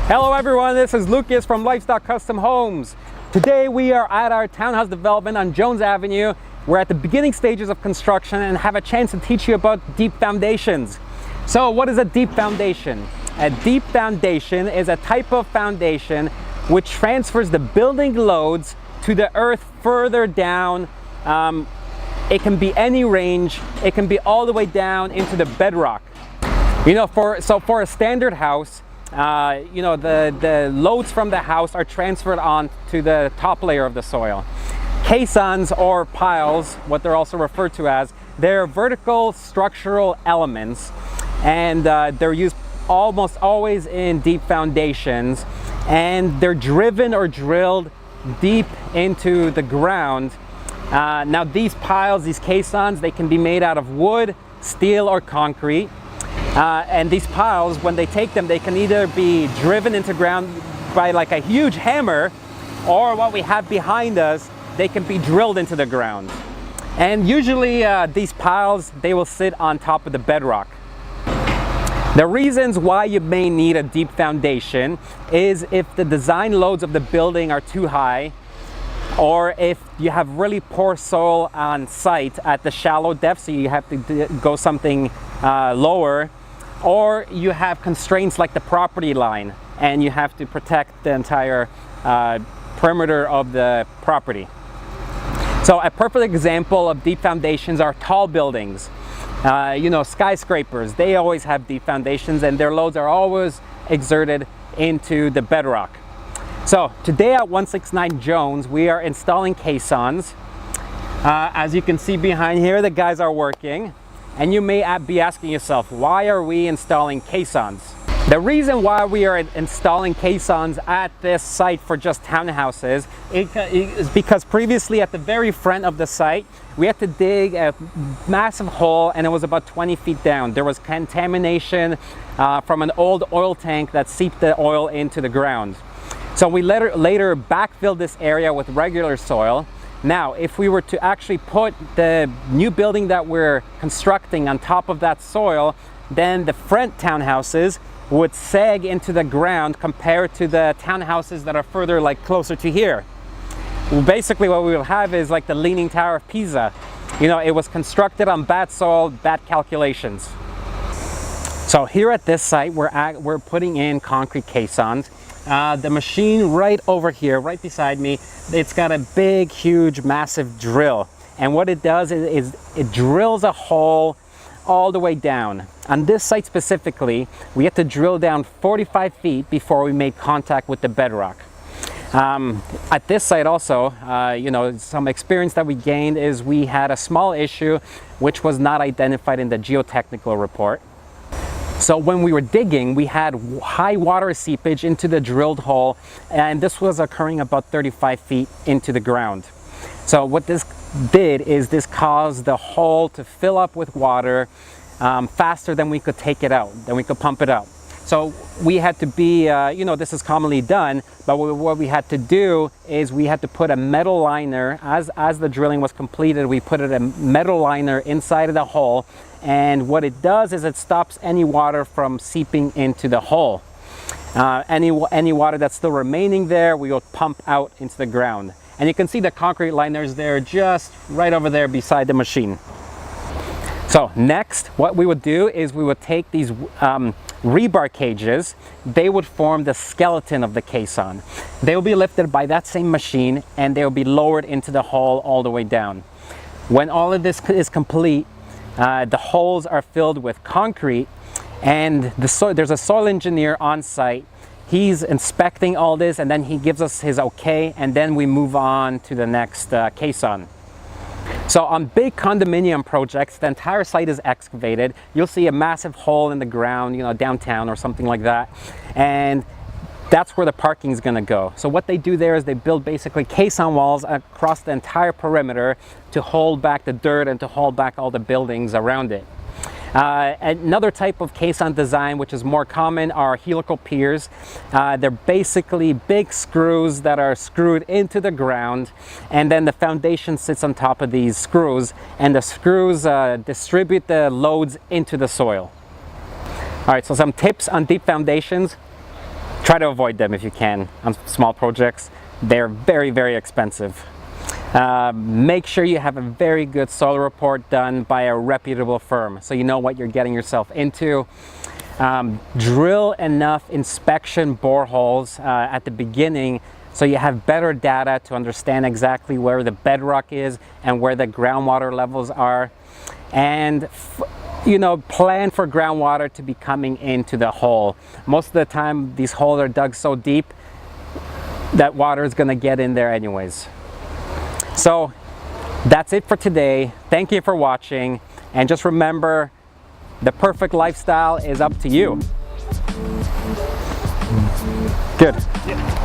Hello everyone, this is Lucas from Lifestyle Custom Homes. Today we are at our townhouse development on Jones Avenue. We're at the beginning stages of construction and have a chance to teach you about deep foundations. So what is a deep foundation? A deep foundation is a type of foundation which transfers the building loads to the earth further down. It can be any range. It can be all the way down into the bedrock. For a standard house, the loads from the house are transferred on to the top layer of the soil. Caissons or piles, what they're also referred to as, they're vertical structural elements, and they're used almost always in deep foundations, and they're driven or drilled deep into the ground. Now these piles, these caissons, they can be made out of wood, steel, or concrete. And these piles, when they take them, they can either be driven into ground by like a huge hammer, or what we have behind us, they can be drilled into the ground. And usually these piles, they will sit on top of the bedrock. The reasons why you may need a deep foundation is if the design loads of the building are too high, or if you have really poor soil on site at the shallow depth, so you have to go something lower, or you have constraints like the property line and you have to protect the entire perimeter of the property. So a perfect example of deep foundations are tall buildings. Skyscrapers, they always have deep foundations and their loads are always exerted into the bedrock. So today at 169 Jones, we are installing caissons. As you can see behind here, the guys are working. And you may be asking yourself, why are we installing caissons? The reason why we are installing caissons at this site for just townhouses is because previously at the very front of the site, we had to dig a massive hole, and it was about 20 feet down. There was contamination from an old oil tank that seeped the oil into the ground. So we later backfilled this area with regular soil. Now, if we were to actually put the new building that we're constructing on top of that soil, then the front townhouses would sag into the ground compared to the townhouses that are further, like closer to here. Well, basically what we will have is like the Leaning Tower of Pisa. It was constructed on bad soil, bad calculations. So here at this site, we're putting in concrete caissons. The machine right over here, right beside me, it's got a big, huge, massive drill. And what it does is it drills a hole all the way down. On this site specifically, we had to drill down 45 feet before we made contact with the bedrock. At this site also, some experience that we gained is we had a small issue which was not identified in the geotechnical report. So when we were digging, we had high water seepage into the drilled hole, and this was occurring about 35 feet into the ground. So what this did is this caused the hole to fill up with water faster than we could take it out, than we could pump it out. So we had to be, this is commonly done, but what we had to do is we had to put a metal liner, as the drilling was completed, we put a metal liner inside of the hole, and what it does is it stops any water from seeping into the hole. Any water that's still remaining there, we will pump out into the ground. And you can see the concrete liners there just right over there beside the machine. So next, what we would do is we would take these rebar cages. They would form the skeleton of the caisson. They will be lifted by that same machine, and they will be lowered into the hole all the way down. When all of this is complete, the holes are filled with concrete, and there's a soil engineer on site. He's inspecting all this, and then he gives us his okay, and then we move on to the next caisson. So on big condominium projects, the entire site is excavated. You'll see a massive hole in the ground, downtown or something like that. And that's where the parking is going to go. So what they do there is they build basically caisson walls across the entire perimeter to hold back the dirt and to hold back all the buildings around it. Another type of caisson design, which is more common, are helical piers. They're basically big screws that are screwed into the ground, and then the foundation sits on top of these screws, and the screws distribute the loads into the soil. All right, so some tips on deep foundations. try to avoid them if you can on small projects. They're very, very expensive. Make sure you have a very good soil report done by a reputable firm so you know what you're getting yourself into. Drill enough inspection boreholes at the beginning so you have better data to understand exactly where the bedrock is and where the groundwater levels are. And you know, plan for groundwater to be coming into the hole. Most of the time these holes are dug so deep that water is going to get in there anyways. So that's it for today. Thank you for watching, and just remember, the perfect lifestyle is up to you. Good. Yeah.